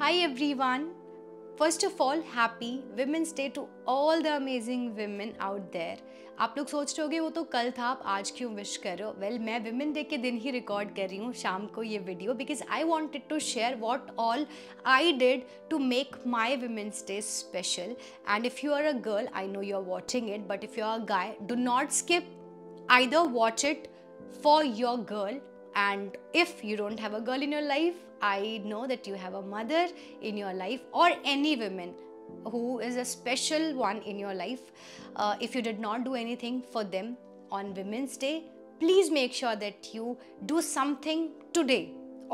Hi everyone. First of all, happy Women's Day to all the amazing women out there. आप लोग सोच रहे होगे वो तो कल था, आप आज क्यों विश कर रहे हो? वेल, मैं विमेन डे के दिन ही रिकॉर्ड कर रही हूँ शाम को ये video because I wanted to share what all I did to make my Women's Day special. And if you are a girl, I know you are watching it, but if you are a guy, do not skip. Either watch it for your girl, and if you don't have a girl in your life, I know that you have a mother in your life or any woman who is a special one in your life. If you did not do anything for them on Women's Day, please make sure that you do something today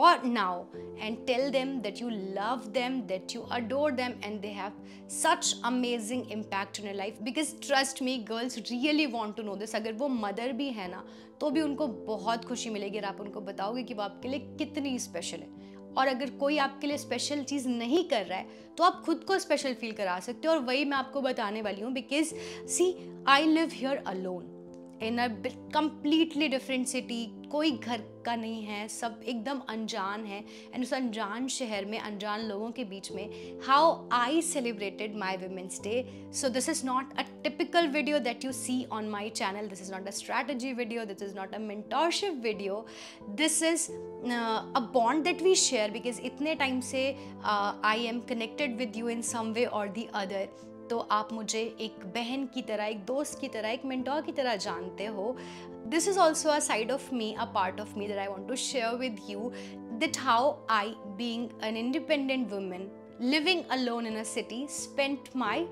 or now and tell them that you love them, that you adore them, and they have such amazing impact in your life. Because trust me, girls really want to know this. अगर वो mother भी है ना तो भी उनको बहुत खुशी मिलेगी अगर आप उनको बताओगे कि वो आपके लिए कितनी स्पेशल है. और अगर कोई आपके लिए स्पेशल चीज़ नहीं कर रहा है तो आप खुद को स्पेशल फील करा सकते हो. और वही मैं आपको बताने वाली हूँ because see, I live here alone in a completely different city. कोई घर का नहीं है, सब एकदम अनजान है. एंड उस अनजान शहर में अनजान लोगों के बीच में how I celebrated my women's day. So this is not a typical video that you see on my channel. This is not a strategy video, this is not a mentorship video. This is a bond that we share because इतने time से I am connected with you in some way और the other. तो आप मुझे एक बहन की तरह, एक दोस्त की तरह, एक मेंटोर की तरह जानते हो. This is also a side of me, a part of me that I want to share with you, that how I, being an independent women living alone in a city, spent my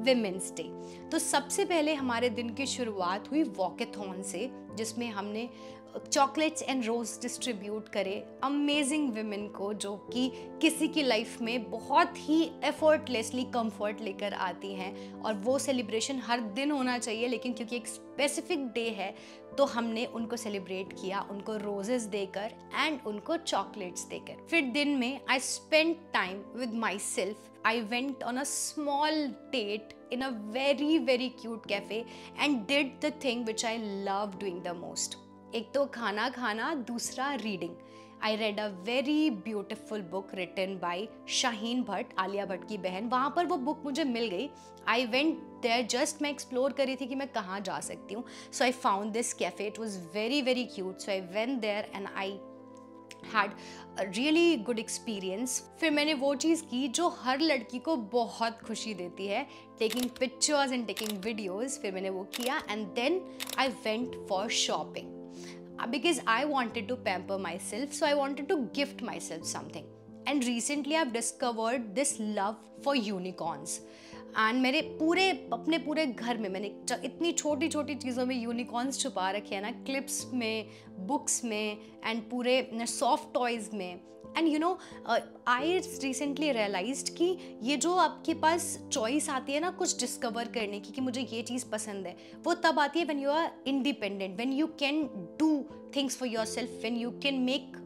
Women's Day. तो सबसे पहले हमारे दिन की शुरुआत हुई walkathon से, जिसमें हमने चॉकलेट्स एंड रोज डिस्ट्रीब्यूट करे अमेजिंग विमेन को जो कि किसी की लाइफ में बहुत ही एफर्टलेसली कंफर्ट लेकर आती हैं. और वो सेलिब्रेशन हर दिन होना चाहिए, लेकिन क्योंकि एक स्पेसिफिक डे है तो हमने उनको सेलिब्रेट किया, उनको रोजेस देकर एंड उनको चॉकलेट्स देकर. फिर दिन में I spend time with my self. I went on a small date in a very very cute cafe and did the thing which I love doing the most. एक तो खाना खाना, दूसरा reading. I read a very beautiful book written by Shaheen Bhatt, Alia Bhatt की बहन. वहाँ पर वो बुक मुझे मिल गई. I went there, just मैं एक्सप्लोर करी थी कि मैं कहाँ जा सकती हूँ. So I found this cafe. It was very very cute. So I went there and I had a really good experience. फिर मैंने वो चीज़ की जो हर लड़की को बहुत खुशी देती है, taking pictures and taking videos. फिर मैंने वो किया and then I went for shopping because I wanted to pamper myself, so I wanted to gift myself something. And recently I've discovered this love for unicorns. And मेरे अपने पूरे घर में मैंने इतनी छोटी छोटी चीज़ों में यूनिकॉर्न्स छुपा रखे हैं ना, क्लिप्स में, बुक्स में एंड पूरे सॉफ्ट टॉयज़ में. And you know, I recently realised कि ये जो आपके पास चॉइस आती है ना कुछ डिस्कवर करने की कि मुझे ये चीज़ पसंद है, वो तब आती है when you are independent, when you can do things for your self, when you can make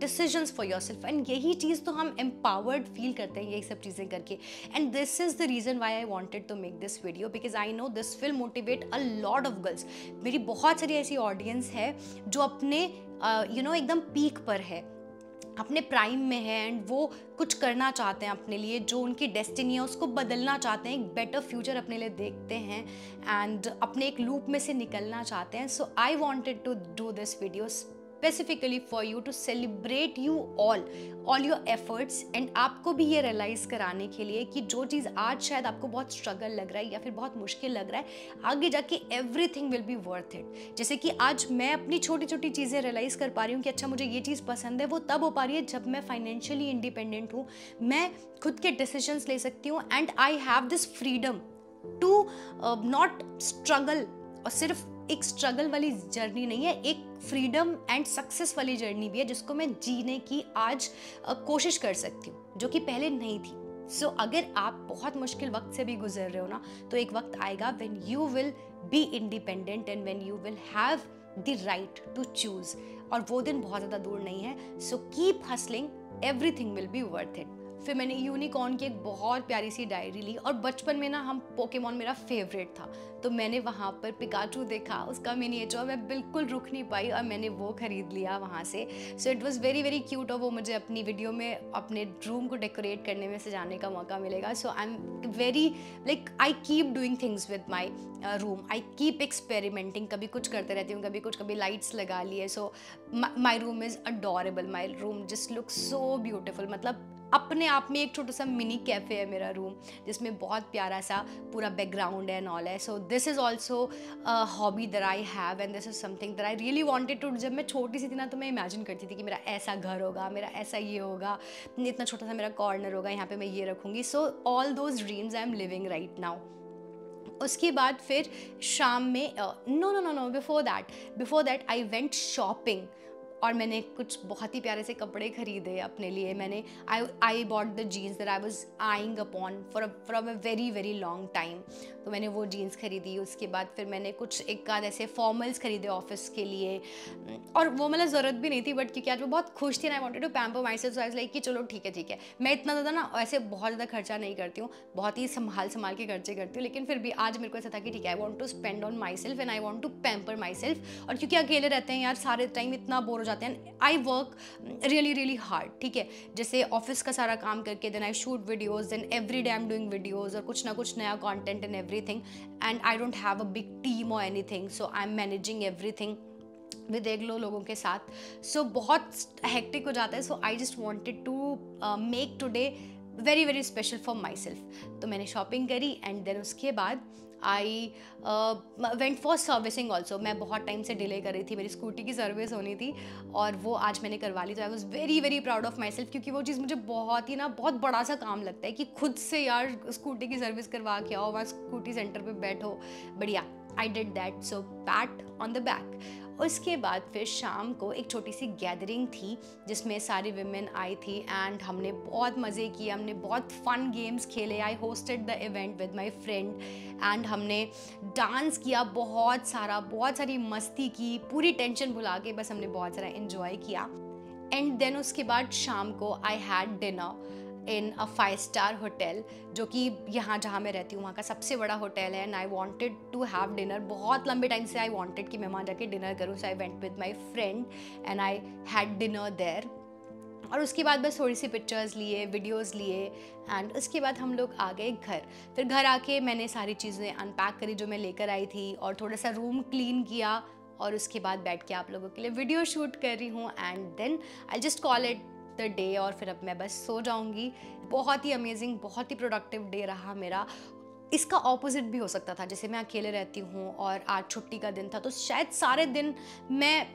decisions for your self. And यही चीज़ तो हम एम्पावर्ड फील करते हैं यही सब चीज़ें करके. And this is the reason why I wanted to make this video because I know this will motivate a lot of girls. मेरी बहुत सारी ऐसी ऑडियंस है जो अपने एकदम पीक पर है, अपने प्राइम में है एंड वो कुछ करना चाहते हैं अपने लिए, जो उनकी डेस्टिनी है उसको बदलना चाहते हैं, एक बेटर फ्यूचर अपने लिए देखते हैं एंड अपने एक लूप में से निकलना चाहते हैं. So I wanted to do this video specifically for you to celebrate you all your efforts. and आपको भी ये रियलाइज़ कराने के लिए कि जो चीज़ आज शायद आपको बहुत स्ट्रगल लग रहा है या फिर बहुत मुश्किल लग रहा है, आगे जाके everything will be worth it. जैसे कि आज मैं अपनी छोटी छोटी चीज़ें रियलाइज़ कर पा रही हूँ कि अच्छा मुझे ये चीज़ पसंद है, वो तब हो पा रही है जब मैं फाइनेंशियली इंडिपेंडेंट हूँ, मैं खुद के डिसीजंस ले सकती हूँ and I have this freedom to not struggle. और सिर्फ एक स्ट्रगल वाली जर्नी नहीं है, एक फ्रीडम एंड सक्सेस वाली जर्नी भी है जिसको मैं जीने की आज कोशिश कर सकती हूँ, जो कि पहले नहीं थी. सो अगर आप बहुत मुश्किल वक्त से भी गुजर रहे हो ना, तो एक वक्त आएगा when you will be independent and when you will have the right to choose. और वो दिन बहुत ज़्यादा दूर नहीं है. So keep hustling, everything will be worth it. फिर मैंने यूनिकॉर्न की एक बहुत प्यारी सी डायरी ली, और बचपन में ना हम पोकेमॉन मेरा फेवरेट था, तो मैंने वहाँ पर पिकाचू देखा, उसका मिनिएचर, और मैं बिल्कुल रुक नहीं पाई और मैंने वो ख़रीद लिया वहाँ से। So it was very very cute, और वो मुझे अपनी वीडियो में अपने रूम को डेकोरेट करने में सजाने का मौका मिलेगा। So I am very like I keep doing things with my room, I keep experimenting, कभी कुछ करते रहती हूँ, कभी कुछ, कभी लाइट्स लगा लिए। So my room is adorable, my room just look so beautiful, मतलब अपने आप में एक छोटा सा मिनी कैफ़े है मेरा रूम, जिसमें बहुत प्यारा सा पूरा बैकग्राउंड है एंड ऑल है। So this is also hobby that I have, and this is something that I really wanted to. जब मैं छोटी सी थी ना, तो मैं इमेजिन करती थी कि मेरा ऐसा घर होगा, मेरा ऐसा ये होगा, इतना छोटा सा मेरा कॉर्नर होगा, यहाँ पे मैं ये रखूँगी। So all those dreams I am living right now. उसके बाद फिर शाम में no before that I went shopping, और मैंने कुछ बहुत ही प्यारे से कपड़े खरीदे अपने लिए। मैंने I bought the genes that I was eyeing upon from a very very long time, तो मैंने वो जीन्स खरीदी। उसके बाद फिर मैंने कुछ एक आध ऐसे फॉर्मल्स खरीदे ऑफिस के लिए, और वो मतलब ज़रूरत भी नहीं थी, बट क्योंकि आज मैं बहुत खुश थी, I wanted to pamper myself, so I was like कि चलो ठीक है। मैं इतना ज़्यादा ना ऐसे बहुत ज़्यादा खर्चा नहीं करती हूँ, बहुत ही संभाल के खर्चे करती हूँ, लेकिन फिर भी आज मेरे को ऐसा था कि ठीक है, I want to spend on myself and I want to pamper myself. और क्योंकि अकेले रहते हैं यार, सारे टाइम इतना बोर हो जाते हैं, I work really really hard, ठीक है। जैसे ऑफिस का सारा काम करके then I shoot videos, then every day I am doing videos, और कुछ ना कुछ नया content and everything, and I don't have a big team और anything, so I am managing everything with एक लोगों के साथ। सो बहुत हेक्टिक हो जाता है। So I just wanted to make today very very special for myself. तो मैंने शॉपिंग करी, एंड देन उसके बाद I went for servicing also. मैं बहुत टाइम से डिले कर रही थी, मेरी स्कूटी की सर्विस होनी थी, और वो आज मैंने करवा ली। तो I was very very proud of my self, क्योंकि वो चीज़ मुझे बहुत ही ना बहुत बड़ा सा काम लगता है कि खुद से यार स्कूटी की सर्विस करवा के आओ, वहाँ स्कूटी सेंटर पे बैठो, बढ़िया। I did that, so PAT on the back. उसके बाद फिर शाम को एक छोटी सी गैदरिंग थी, जिसमें सारी विमेन आई थी, एंड हमने बहुत मज़े किए, हमने बहुत फन गेम्स खेले। आई hosted the event with my friend, and हमने डांस किया बहुत सारी मस्ती की, पूरी टेंशन भुला के बस हमने बहुत सारा इन्जॉय किया। एंड देन उसके बाद शाम को आई had dinner in a five-star hotel, जो कि यहाँ जहाँ मैं रहती हूँ वहाँ का सबसे बड़ा होटल है, and I wanted to have dinner. बहुत लंबे टाइम से आई वांटेड कि मैं वहाँ जाके डिनर करूँ, so I went with my friend and I had dinner there. और उसके बाद बस थोड़ी सी पिक्चर्स लिए, वीडियोस लिए, एंड उसके बाद हम लोग आ गए घर। फिर घर आके मैंने सारी चीज़ें अनपैक करी जो मैं लेकर आई थी, और थोड़ा सा रूम क्लीन किया, और उसके बाद बैठ के आप लोगों के लिए वीडियो शूट कर रही हूँ, and then I just call it the day, और फिर अब मैं बस सो जाऊँगी। बहुत ही अमेजिंग, बहुत ही प्रोडक्टिव डे रहा मेरा। इसका ऑपोजिट भी हो सकता था, जैसे मैं अकेले रहती हूँ और आज छुट्टी का दिन था, तो शायद सारे दिन मैं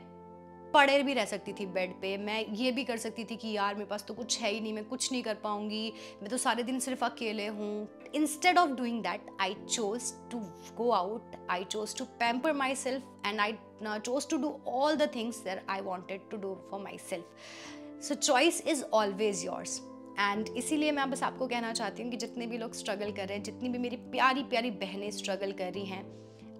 पड़े भी रह सकती थी बेड पे। मैं ये भी कर सकती थी कि यार मेरे पास तो कुछ है ही नहीं, मैं कुछ नहीं कर पाऊँगी, मैं तो सारे दिन सिर्फ अकेले हूँ। Instead of doing that, I chose to go out, I chose to pamper myself, and I chose to do all the things that I wanted to do for myself. So choice is always yours, एंड इसीलिए मैं बस आपको कहना चाहती हूँ कि जितने भी लोग स्ट्रगल कर रहे हैं, जितनी भी मेरी प्यारी प्यारी बहनें स्ट्रगल कर रही हैं,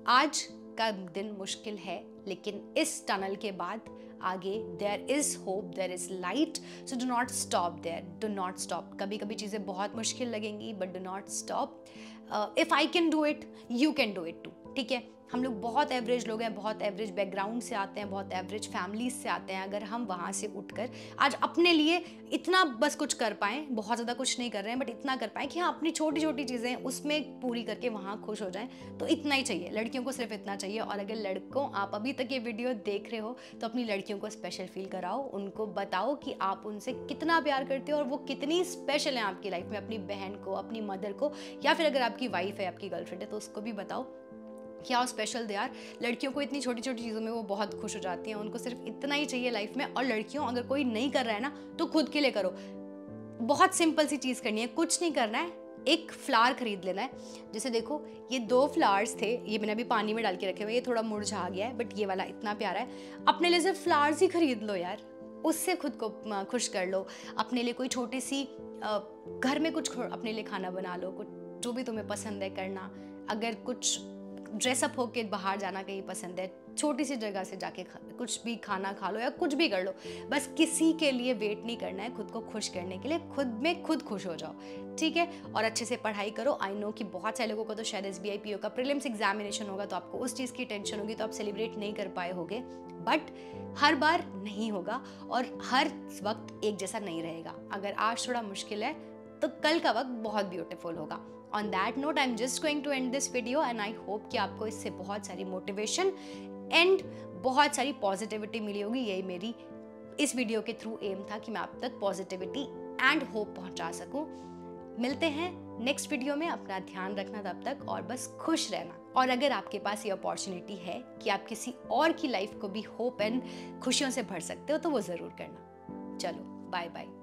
आज का दिन मुश्किल है, लेकिन इस टनल के बाद आगे there is hope, there is light. So do not stop there, do not stop. कभी कभी चीज़ें बहुत मुश्किल लगेंगी, but do not stop. If I can do it, you can do it too, ठीक है। हम लोग बहुत एवरेज लोग हैं, बहुत एवरेज बैकग्राउंड से आते हैं, बहुत एवरेज फैमिलीज से आते हैं। अगर हम वहाँ से उठकर आज अपने लिए इतना बस कुछ कर पाएँ, बहुत ज़्यादा कुछ नहीं कर रहे हैं, बट इतना कर पाएँ कि हाँ अपनी छोटी छोटी चीज़ें उसमें पूरी करके वहाँ खुश हो जाएं, तो इतना ही चाहिए। लड़कियों को सिर्फ इतना चाहिए। और अगर लड़कों, आप अभी तक ये वीडियो देख रहे हो, तो अपनी लड़कियों को स्पेशल फील कराओ, उनको बताओ कि आप उनसे कितना प्यार करते हो और वो कितनी स्पेशल है आपकी लाइफ में। अपनी बहन को, अपनी मदर को, या फिर अगर आपकी वाइफ है, आपकी गर्लफ्रेंड है, तो उसको भी बताओ क्या स्पेशल दे यार। लड़कियों को इतनी छोटी छोटी चीज़ों में वो बहुत खुश हो जाती हैं, उनको सिर्फ इतना ही चाहिए लाइफ में। और लड़कियों, अगर कोई नहीं कर रहा है ना, तो खुद के लिए करो। बहुत सिंपल सी चीज़ करनी है, कुछ नहीं करना है, एक फ्लावर खरीद लेना है। जैसे देखो, ये 2 फ्लावर्स थे, ये मैंने अभी पानी में डाल के रखे हुए, ये थोड़ा मुरझा गया है, बट ये वाला इतना प्यारा है। अपने लिए सिर्फ फ्लावर्स ही खरीद लो यार, उससे खुद को खुश कर लो। अपने लिए कोई छोटी सी घर में कुछ अपने लिए खाना बना लो, कुछ जो भी तुम्हें पसंद है करना। अगर कुछ ड्रेसअप होके बाहर जाना कहीं पसंद है, छोटी सी जगह से जाके कुछ भी खाना खा लो या कुछ भी कर लो, बस किसी के लिए वेट नहीं करना है, खुद को खुश करने के लिए खुद में खुद खुश हो जाओ, ठीक है। और अच्छे से पढ़ाई करो। आई नो कि बहुत सारे लोगों को तो शायद SBI PO का प्रीलिम्स एग्जामिनेशन होगा, तो आपको उस चीज़ की टेंशन होगी, तो आप सेलिब्रेट नहीं कर पाए होगे, बट हर बार नहीं होगा और हर वक्त एक जैसा नहीं रहेगा। अगर आज थोड़ा मुश्किल है तो कल का वक्त बहुत ब्यूटीफुल होगा। On that note I am just going to end this video and I hope कि आपको इससे बहुत सारी मोटिवेशन एंड बहुत सारी पॉजिटिविटी मिली होगी। यही मेरी इस वीडियो के थ्रू एम था कि मैं आप तक पॉजिटिविटी एंड होप पहुंचा सकूं। मिलते हैं नेक्स्ट वीडियो में। अपना ध्यान रखना तब तक और बस खुश रहना। और अगर आपके पास ये अपॉर्चुनिटी है कि आप किसी और की लाइफ को भी होप एंड खुशियों से भर सकते हो तो वो ज़रूर करना। चलो बाय बाय।